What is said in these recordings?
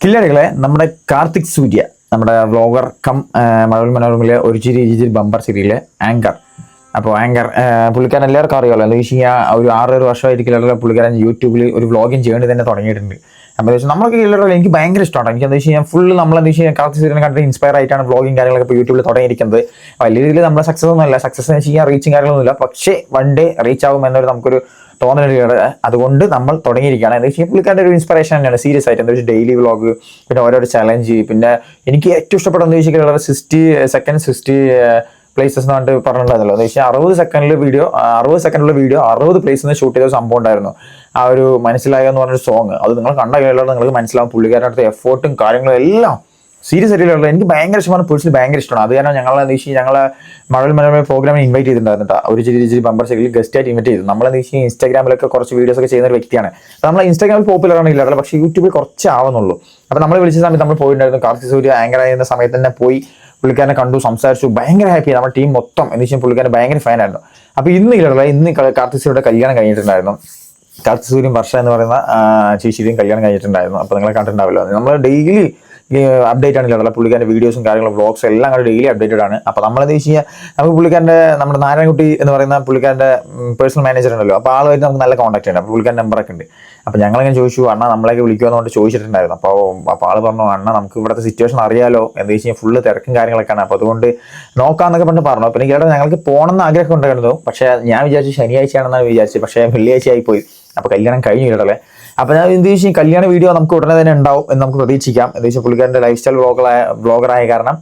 കില്ലാടികളെ നമ്മുടെ കാർത്തിക് സൂര്യ നമ്മുടെ vlogger come മഴവിൽ മനോരമയിലെ ഒരു ചിരി ബമ്പർ സീരിയലിലെ ആങ്കർ. അപ്പോൾ ആങ്കർ പുള്ളിക്കാരൻ എല്ലാവർക്കും അറിയാമല്ലോ. എന്താ വെച്ച് കഴിഞ്ഞാൽ ഒരു 6 വർഷമായിട്ട് കില്ലാടികളെ പുള്ളിക്കാരൻ യൂട്യൂബിൽ ഒരു വ്ളോഗിങ് ചെയ്യേണ്ടി തന്നെ തുടങ്ങിയിട്ടുണ്ട്. അപ്പോൾ വെച്ചാൽ നമ്മളൊക്കെ കില്ലാടികളെ എനിക്ക് ഭയങ്കര ഇഷ്ടമാണ്. എനിക്ക് എന്താ വെച്ച് കഴിഞ്ഞാൽ ഫുള്ള് നമ്മളെന്താ വെച്ച് കഴിഞ്ഞാൽ കാർത്തിക് സൂര്യനെ കണ്ടിട്ട് ഇൻസ്പയർ ആയിട്ടാണ് വ്ളോഗിങ് കാര്യങ്ങളൊക്കെ ഇപ്പോൾ യൂട്യൂബിൽ തുടങ്ങിയിരിക്കുന്നത്. വലിയ രീതിയിൽ നമ്മുടെ സക്സസ് ഒന്നുമല്ല, സക്സസ് എന്ന് വെച്ച് കഴിഞ്ഞാൽ റീച്ചും കാര്യങ്ങളൊന്നുമില്ല. പക്ഷേ വൺ ഡേ റീച്ച് ആകും എന്നൊരു നമുക്കൊരു തോന്നലുകൾ. അതുകൊണ്ട് നമ്മൾ തുടങ്ങിയിരിക്കുകയാണ്. എന്താ വെച്ചാൽ പുള്ളിക്കാരുടെ ഒരു ഇൻസ്പിറേഷൻ തന്നെയാണ് സീരിയസ് ആയിട്ട്. എന്താ വെച്ചാൽ ഡെയിലി വ്ളോഗ്, പിന്നെ ഓരോരോ ചലഞ്ച്, പിന്നെ എനിക്ക് ഏറ്റവും ഇഷ്ടപ്പെട്ട എന്താ വെച്ചാൽ 60 പ്ലേസസ് എന്ന് പറഞ്ഞിട്ട് പറഞ്ഞിട്ടുണ്ടായിരുന്നല്ലോ. എന്ന് വെച്ചാൽ 60 സെക്കൻഡിലുള്ള വീഡിയോ 60 പ്ലേസിൽ നിന്ന് ഷൂട്ട് ചെയ്ത സംഭവം ഉണ്ടായിരുന്നു. ആ ഒരു മനസ്സിലായോ എന്ന് പറഞ്ഞൊരു സോങ്, അത് നിങ്ങൾ കണ്ട കഴിയുമ്പോൾ നിങ്ങൾക്ക് മനസ്സിലാവും പുള്ളിക്കാരുടെ അടുത്ത എഫേർട്ടും കാര്യങ്ങളും എല്ലാം സീരിയസ് ആയിട്ടുള്ള. എനിക്ക് ഭയങ്കര ഇഷ്ടമാണ്, പേഴ്സണലി ഭയങ്കര ഇഷ്ടമാണ്. അത് കാരണം ഞങ്ങളെന്താ വെച്ചാൽ ഞങ്ങളെ മഴവിൽ മനോരമ പ്രോഗ്രാമിന് ഇൻവൈറ്റ് ചെയ്തിട്ടുണ്ടായിരുന്നു. ഒരു ചിരി ബമ്പർ സീരിയൽ ഗസ്റ്റ് ആയിട്ട് ഇൻവൈറ്റ് ചെയ്തു. നമ്മളെന്താ വെച്ചാൽ ഇൻസ്റ്റാഗ്രാമിലൊക്കെ കുറച്ച് വീഡിയോസ് ഒക്കെ ചെയ്യുന്ന ഒരു വ്യക്തിയാണ്. അപ്പോൾ നമ്മൾ ഇൻസ്റ്റാഗ്രാമിൽ പോപ്പുലർ ആണ് ഇല്ലാതെ, പക്ഷേ യൂട്യൂബിൽ കുറച്ച് ആവുന്നുള്ളൂ. അപ്പോൾ നമ്മൾ വിളിച്ച സമയത്ത് നമ്മൾ പോയിട്ടുണ്ടായിരുന്നു. കാർത്തിക് സൂര്യ ആങ്കർ ആയിരുന്ന സമയത്ത് തന്നെ പോയി പുള്ളിക്കാരനെ കണ്ടു, സംസാരിച്ചു. ഭയങ്കര ഹാപ്പി. നമ്മുടെ ടീം മൊത്തം എന്ന് വെച്ചാൽ പുള്ളിക്കാരൻ ഭയങ്കര ഫാനായിരുന്നു. അപ്പോൾ ഇന്ന് കാർത്തിക് സൂര്യയുടെ കല്യാണം കഴിഞ്ഞിട്ടുണ്ടായിരുന്നു. കാർത്തിക് സൂര്യൻ വർഷ എന്ന് പറയുന്ന ചേച്ചിയുടെയും കല്യാണം കഴിഞ്ഞിട്ടുണ്ടായിരുന്നു. അപ്പോൾ നിങ്ങളെ കണ്ടിട്ടുണ്ടാവില്ല. നമ്മൾ ഡെയിലി അപ്ഡേറ്റ് ആണ് ഇല്ലാതെ പുള്ളിക്കാരൻ്റെ വീഡിയോസും കാര്യങ്ങളും വ്ളോഗ്സ് എല്ലാം കൂടെ ഡെയിലി അപ്ഡേറ്റഡ് ആണ്. അപ്പോൾ നമ്മളെന്താ വെച്ച് കഴിഞ്ഞാൽ നമുക്ക് പുള്ളിക്കാരൻ്റെ നമ്മുടെ നാരായണൻകുട്ടി എന്ന് പറയുന്ന പുള്ളിക്കാരൻ്റെ പേഴ്സണൽ മാനേജർ ഉണ്ടല്ലോ. അപ്പോൾ ആളുമായിട്ട് നമുക്ക് നല്ല കോൺടാക്ട് ഉണ്ട്. അപ്പോൾ പുള്ളിക്കാരൻ്റെ നമ്പറൊക്കെ ഉണ്ട്. അപ്പോൾ ഞങ്ങളിങ്ങനെ ചോദിച്ചു, അണ്ണാ നമ്മളെയൊക്കെ വിളിക്കുമെന്നുകൊണ്ട് ചോദിച്ചിട്ടുണ്ടായിരുന്നു. അപ്പോൾ ആൾ പറഞ്ഞു, അണ്ണാ നമുക്ക് ഇവിടുത്തെ സിറ്റുവേഷൻ അറിയാലോ, എന്താ വെച്ച് കഴിഞ്ഞാൽ ഫുള്ള് തിരക്കും കാര്യങ്ങളൊക്കെയാണ്. അപ്പോൾ അതുകൊണ്ട് നോക്കാമെന്നൊക്കെ പറഞ്ഞ് പറഞ്ഞു. പിന്നെ കേട്ടോ ഞങ്ങൾക്ക് പോകണമെന്ന് ആഗ്രഹം ഉണ്ടായിരുന്നു. പക്ഷേ ഞാൻ വിചാരിച്ചു ശനിയാഴ്ചയാണെന്നാണ് വിചാരിച്ചത്. പക്ഷേ വെള്ളിയാഴ്ച ആയിപ്പോയി. അപ്പോൾ കല്യാണം കഴിഞ്ഞു കേട്ടല്ലേ. അപ്പോൾ ഞാൻ എന്ത് വെച്ചാൽ കല്യാണ വീഡിയോ നമുക്ക് ഉടനെ തന്നെ ഉണ്ടാവും എന്ന് നമുക്ക് പ്രതീക്ഷിക്കാം. എന്താ വെച്ചാൽ പുള്ളിക്കാരൻ്റെ ലൈഫ് സ്റ്റൈൽ വ്ളോഗറായ കാരണം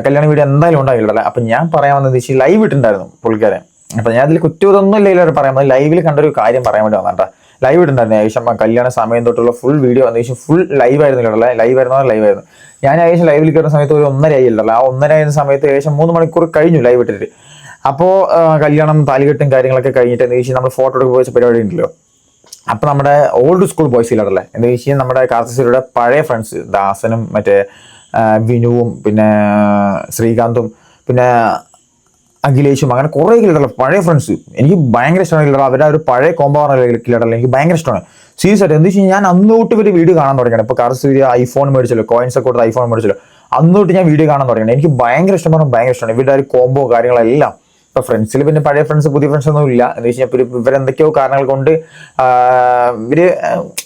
കല്യാണ വീഡിയോ എന്തായാലും ഉണ്ടാവില്ലല്ലേ. അപ്പം ഞാൻ പറയാൻ വന്നത് വെച്ചാൽ ലൈവ് ഇട്ടുണ്ടായിരുന്നു പുള്ളിക്കാരൻ. അപ്പം ഞാൻ അതിൽ കുറ്റമൊന്നും ഇല്ല പറയാൻ വന്നത്, ലൈവിൽ കണ്ടൊരു കാര്യം പറയാൻ വേണ്ടി വന്നിട്ടാ. ലൈവ് ഇട്ടുണ്ടായിരുന്നു ഏകദേശം കല്യാണ സമയം തൊട്ടുള്ള ഫുൾ വീഡിയോ. എന്താ വെച്ചാൽ ഫുൾ ലൈവ് ആയിരുന്നില്ല, ലൈവ് ആയിരുന്നു. ഞാൻ ഏകദേശം ലൈവിൽ കയറുന്ന സമയത്ത് ഒരു 1:30 ആയില്ലല്ലോ. ആ 1:30 ആയിരുന്ന സമയത്ത് ഏകദേശം 3 മണിക്കൂർ കഴിഞ്ഞു ലൈവ് ഇട്ടിട്ട്. അപ്പോൾ കല്യാണം താലികെട്ടും കാര്യങ്ങളൊക്കെ കഴിഞ്ഞിട്ട് എന്താ വെച്ചാൽ നമ്മൾ ഫോട്ടോ എടുക്കുക വെച്ച പരിപാടി ഉണ്ടല്ലോ. അപ്പോൾ നമ്മുടെ ഓൾഡ് സ്കൂൾ ബോയ്സ് ഇല്ലാടല്ലേ. എന്താ വെച്ചാൽ നമ്മുടെ കാർത്തിക് സൂര്യയുടെ പഴയ ഫ്രണ്ട്സ് ദാസനും മറ്റേ വിനുവും പിന്നെ ശ്രീകാന്തും പിന്നെ അഖിലേഷും അങ്ങനെ കുറേ കില്ലടല്ല പഴയ ഫ്രണ്ട്സ്. എനിക്ക് ഭയങ്കര ഇഷ്ടമാണ് കില്ലട. അവരുടെ ഒരു പഴയ കോമ്പോ കില്ലടല്ല എനിക്ക് ഭയങ്കര ഇഷ്ടമാണ് സീരിയസ് ആയിട്ട്. എന്താ വെച്ചാൽ ഞാൻ അന്ന് തൊട്ട് ഇവർ വീഡിയോ കാണാൻ തുടങ്ങിയാണ്. ഇപ്പോൾ കാർത്തിക് സൂര്യ ഐഫോൺ മേടിച്ചല്ലോ, കോയിൻസ് ഒക്കെ കൊടുത്ത് ഐഫോൺ മേടിച്ചല്ലോ, അന്ന് തൊട്ട് ഞാൻ വീഡിയോ കാണാൻ തുടങ്ങിയാണ്. എനിക്ക് ഭയങ്കര ഇഷ്ടമാണ്, ഭയങ്കര ഇഷ്ടമാണ് ഇവരുടെ ഒരു കോമ്പോ കാര്യങ്ങളെല്ലാം. ഇപ്പോൾ ഫ്രണ്ട്സിൽ പിന്നെ പഴയ ഫ്രണ്ട്സ് പുതിയ ഫ്രണ്ട്സ് ഒന്നും ഇല്ല. എന്താ വെച്ച് കഴിഞ്ഞാൽ ഇവരെന്തൊക്കെയോ കാരണങ്ങൾ കൊണ്ട് ഇവർ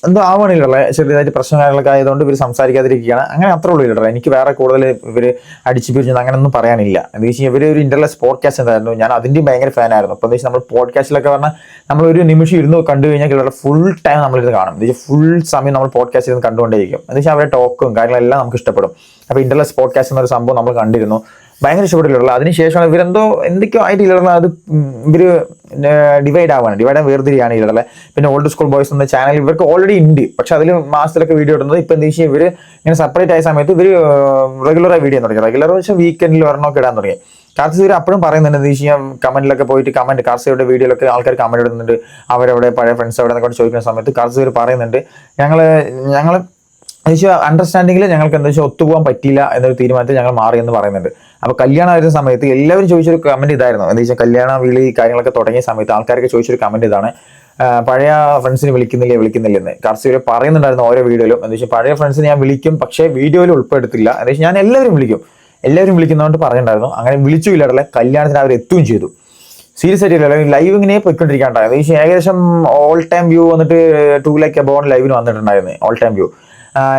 എന്തോ ആവണില്ലല്ലേ, ചെറിയതായിട്ട് പ്രശ്നം കാര്യങ്ങളൊക്കെ ആയതുകൊണ്ട് ഇവർ സംസാരിക്കാതിരിക്കുകയാണ്. അങ്ങനെ അത്രേ ഉള്ളൂ ഇല്ലല്ലോ. എനിക്ക് വേറെ കൂടുതൽ ഇവർ അടിച്ചു പിരിഞ്ഞത് അങ്ങനെയൊന്നും പറയാനില്ല. എന്താ വെച്ച് കഴിഞ്ഞാൽ ഇവർ ഒരു ഇന്റർലെസ് പോഡ്കാസ്റ്റ് എന്തായിരുന്നു, ഞാൻ അതിൻ്റെയും ഭയങ്കര ഫാനായിരുന്നു. അപ്പോൾ എന്താ വെച്ചാൽ നമ്മൾ പോഡ്കാസ്റ്റിലൊക്കെ പറഞ്ഞാൽ നമ്മളൊരു നിമിഷം ഇരുന്ന് കണ്ടു കഴിഞ്ഞാൽ കിട്ടുള്ള ഫുൾ ടൈം നമ്മളിരുന്ന് കാണും. എന്താ വെച്ചാൽ ഫുൾ സമയം നമ്മൾ പോഡ്കാസ്റ്റ് ഇരുന്ന് കണ്ടുകൊണ്ടേയിരിക്കും. എന്താ വെച്ചാൽ അവരുടെ ടോക്കും കാര്യങ്ങളെല്ലാം നമുക്ക് ഇഷ്ടപ്പെടും. അപ്പോൾ ഇന്റർലെസ് പോഡ്കാസ്റ്റ് എന്നൊരു സംഭവം നമ്മൾ കണ്ടിരുന്നു, ഭയങ്കര ഇഷ്ടപ്പെട്ടിട്ടുള്ളത്. അതിനുശേഷമാണ് ഇവരെന്തൊക്കെയോ ആയിട്ട് ഇല്ലടല്ല. അത് ഇവർ ഡിവൈഡ് വേർതിരിയാണ് ഇല്ലടല്ലേ. പിന്നെ ഓൾഡ് സ്കൂൾ ബോയ്സ് എന്ന ചാനൽ ഇവർക്ക് ഓൾറെഡി ഉണ്ട്. പക്ഷെ അതിൽ മാസത്തിലൊക്കെ വീഡിയോ ഇടുന്നത്. ഇപ്പം എന്താ വെച്ചാൽ ഇവർ ഇങ്ങനെ സെപ്പറേറ്റ് ആയ സമയത്ത് ഇവർ റെഗുലറായി വീഡിയോ തുടങ്ങി. റെഗുലർ വെച്ചാൽ വീക്കെൻഡിൽ ഒരെണ്ണമൊക്കെ ഇടാൻ തുടങ്ങി. കാർത്തിക് സൂര്യ അപ്പോഴും പറയുന്നുണ്ട് എന്താ വെച്ച് കഴിഞ്ഞാൽ കമന്റിലൊക്കെ പോയിട്ട് കാർത്തിക് സൂര്യയുടെ വീഡിയോയിലൊക്കെ ആൾക്കാർ കമന്റ് ഇടുന്നുണ്ട്. അവരവിടെ പഴയ ഫ്രണ്ട്സ് അവിടെ നിന്നൊക്കെ ചോദിക്കുന്ന സമയത്ത് കാർത്തിക് സൂര്യ പറയുന്നുണ്ട്, ഞങ്ങൾ അണ്ടർസ്റ്റാൻഡിങ്ങിൽ ഞങ്ങൾക്ക് എന്താ വെച്ചാൽ ഒത്തുപോകാൻ പറ്റിയില്ല എന്നൊരു തീരുമാനത്തിൽ ഞങ്ങൾ മാറി എന്ന് പറയുന്നുണ്ട്. അപ്പോൾ കല്യാണം ആയിരുന്ന സമയത്ത് എല്ലാവരും ചോദിച്ചൊരു കമന്റ് ഇതായിരുന്നു. എന്താ വെച്ചാൽ കല്യാണ വിളി കാര്യങ്ങളൊക്കെ തുടങ്ങിയ സമയത്ത് ആൾക്കാരൊക്കെ ചോദിച്ചൊരു കമന്റ് ഇതാണ്, പഴയ ഫ്രണ്ട്സിന് വിളിക്കുന്നില്ലെന്ന്. കാർത്തിക് സൂര്യ പറയുന്നുണ്ടായിരുന്നു ഓരോ വീഡിയോയിലും. എന്താ വെച്ചാൽ പഴയ ഫ്രണ്ട്സിന് ഞാൻ വിളിക്കും, പക്ഷേ വീഡിയോയിൽ ഉൾപ്പെടുത്തില്ല. എന്താ വെച്ചാൽ ഞാൻ എല്ലാവരും വിളിക്കുന്നതുകൊണ്ട് പറയുന്നുണ്ടായിരുന്നു. അങ്ങനെ വിളിച്ചു ഇല്ലാടല്ലേ. കല്യാണത്തിന് അവർ എത്തുകയും ചെയ്തു. സീരിയസ് ആയിട്ട് ലൈവ് ഇങ്ങനെ പോയിക്കൊണ്ടിരിക്കാണ്ടായി. എന്താ വെച്ചാൽ ഏകദേശം ഓൾ ടൈം വ്യൂ വന്നിട്ട് 2 ലൈക്ക് അബോൺ ലൈവിന് വന്നിട്ടുണ്ടായിരുന്നു. ഓൾ ടൈം വ്യൂ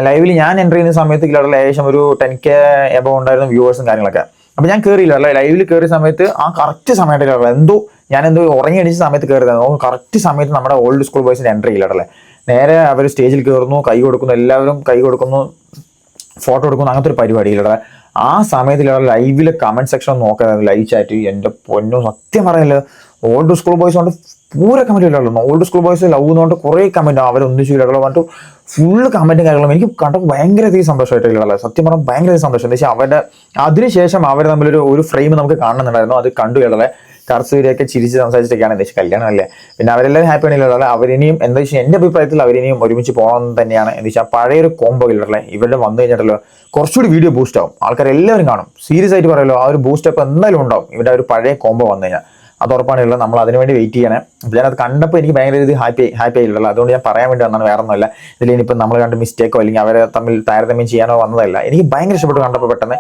ലൈവിൽ ഞാൻ എൻ്റർ ചെയ്യുന്ന സമയത്ത് കില്ലടല്ല ഏകദേശം ഒരു 10K എബോ ഉണ്ടായിരുന്നു വ്യൂവേഴ്സും കാര്യങ്ങളൊക്കെ. അപ്പോൾ ഞാൻ കയറിയില്ല ലൈവിൽ കയറിയ സമയത്ത് ആ കറക്റ്റ് സമയത്ത് ഞാൻ ഉറങ്ങി അടിച്ച സമയത്ത് കയറിയതാണ്. കറക്റ്റ് സമയത്ത് നമ്മുടെ ഓൾഡ് സ്കൂൾ ബോയ്സിൻ്റെ എൻ്റർ ചെയ്യില്ലടല്ലേ. നേരെ അവർ സ്റ്റേജിൽ കയറുന്നു, കൈ കൊടുക്കുന്നു, എല്ലാവരും കൈ കൊടുക്കുന്നു, ഫോട്ടോ എടുക്കുന്നു, അങ്ങനത്തെ ഒരു പരിപാടി ഇല്ലടേ. ആ സമയത്ത് ലൈവിലെ കമന്റ് സെക്ഷൻ നോക്കാതെ ലൈവ് ചാറ്റ്, എൻ്റെ പൊന്നോ സത്യം പറയല്ലോ, ഓൾഡ് സ്കൂൾ ബോയ്സ് കൊണ്ട് പൂര കമന്റ് ഇല്ലല്ലോ. ഓൾഡ് സ്കൂൾ ബോയ്സ് ലവ് എന്നുകൊണ്ട് കുറേ കമന്റ് അവരൊന്നിച്ചു ഇല്ലല്ലോ പറഞ്ഞിട്ട് ഫുള്ള് കമന്റും കാര്യങ്ങളും എനിക്ക് കണ്ടപ്പോൾ ഭയങ്കരധികം സന്തോഷമായിട്ടില്ലല്ലോ. സത്യം പറഞ്ഞാൽ ഭയങ്കര സന്തോഷം. എന്താ വെച്ചാൽ അവരുടെ അതിനുശേഷം അവർ തമ്മിലൊരു ഫ്രെയിം നമുക്ക് കാണുന്നുണ്ടായിരുന്നു. അത് കണ്ടു ഇല്ലല്ലേ. കാർത്തിക് സൂര്യയൊക്കെ ചിരിച്ച് സംസാരിച്ചിട്ടൊക്കെയാണ് എന്താ വെച്ചാൽ കല്യാണമല്ലേ. പിന്നെ അവരെല്ലാവരും ഹാപ്പി ആണില്ലല്ലോ. അവരിനിയും എന്താ വെച്ചാൽ എൻ്റെ അഭിപ്രായത്തിൽ അവരിനിയും ഒരുമിച്ച് പോകണമെന്ന് തന്നെയാണ്. എന്താ വെച്ചാൽ പഴയൊരു കോംബോ ഇല്ലല്ലേ ഇവരുടെ വന്നു കഴിഞ്ഞിട്ടല്ലോ കുറച്ചുകൂടി വീഡിയോ ബൂസ്റ്റ് ആവും, ആൾക്കാർ എല്ലാവരും കാണും. സീരിയസ് ആയിട്ട് പറയുമല്ലോ, ആ ഒരു ബൂസ്റ്റ് അപ്പ് എന്തായാലും ഉണ്ടാവും ഇവരുടെ ഒരു പഴയ കോംബോ വന്നു കഴിഞ്ഞാൽ. അത് ഉറപ്പാണ് ഉള്ളത്. നമ്മൾ അതിനുവേണ്ടി വെയിറ്റ് ചെയ്യണം. അപ്പോൾ ഞാനത് കണ്ടപ്പോൾ എനിക്ക് ഭയങ്കര ഇത് ഹാപ്പി ആയിട്ടുള്ളത്. അതുകൊണ്ട് ഞാൻ പറയാൻ വേണ്ടി വന്നാണ്, വേറെ ഒന്നുമല്ല. ഇതിലിനിപ്പോൾ നമ്മൾ കണ്ട് മിസ്റ്റേക്കോ അല്ലെങ്കിൽ അവരെ തമ്മിൽ താരതമ്യം ചെയ്യാനോ വന്നതല്ല. എനിക്ക് ഭയങ്കര ഇഷ്ടപ്പെട്ടു കണ്ടപ്പോൾ പെട്ടെന്ന്.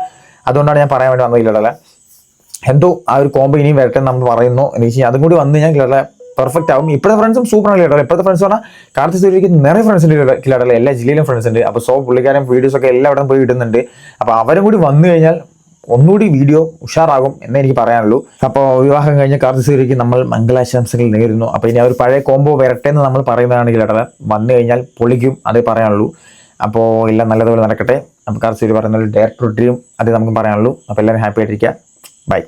അതുകൊണ്ടാണ് ഞാൻ പറയാൻ വേണ്ടി വന്നതിലുള്ള എന്തോ ആ ഒരു കോംബോ ഇനിയും വരട്ടെ നമ്മൾ പറയുന്നു. എനിക്ക് അതും കൂടി വന്ന് ഞാൻ കിലടല പെർഫെക്റ്റ് ആവും. ഇപ്പോഴത്തെ ഫ്രണ്ട്സും സൂപ്പർ ആണ് കിലടല. ഇപ്പോഴത്തെ ഫ്രണ്ട്സ് പറഞ്ഞാൽ കാർത്തിക് സൂര്യക്ക് നിറയെ ഫ്രണ്ട്സ് ഉണ്ട് കിലടല. എല്ലാ ജില്ലയിലും ഫ്രണ്ട്സ് ഉണ്ട്. അപ്പോൾ പുള്ളിക്കാരൻ വീഡിയോസ് ഒക്കെ എല്ലായിടത്തും പോയി ഇടുന്നുണ്ട്. അപ്പോൾ അവരും കൂടി വന്നു കഴിഞ്ഞാൽ ഒന്നുകൂടി വീഡിയോ ഉഷാറാകും എന്നേ എനിക്ക് പറയാനുള്ളൂ. അപ്പോൾ വിവാഹം കഴിഞ്ഞ കാർത്തിക് സൂര്യക്ക് നമ്മൾ മംഗളാശംസകൾ നേരുന്നു. അപ്പോൾ ഇനി ആ ഒരു പഴയ കോംബോ വരട്ടെ എന്ന് നമ്മൾ പറയുന്നതാണ് കിലടല. വന്നു കഴിഞ്ഞാൽ പൊളിക്കും, അതേ പറയാനുള്ളൂ. അപ്പോൾ എല്ലാം നല്ലതുപോലെ നടക്കട്ടെ. അപ്പോൾ കാർത്തിക് സൂര്യ പറയുന്ന ഡയറക്ടർ ഡ്രീം അതേ നമുക്ക് പറയാനുള്ളൂ. അപ്പോൾ എല്ലാവരും ഹാപ്പി ആയിട്ടിരിക്കുക. ബൈ.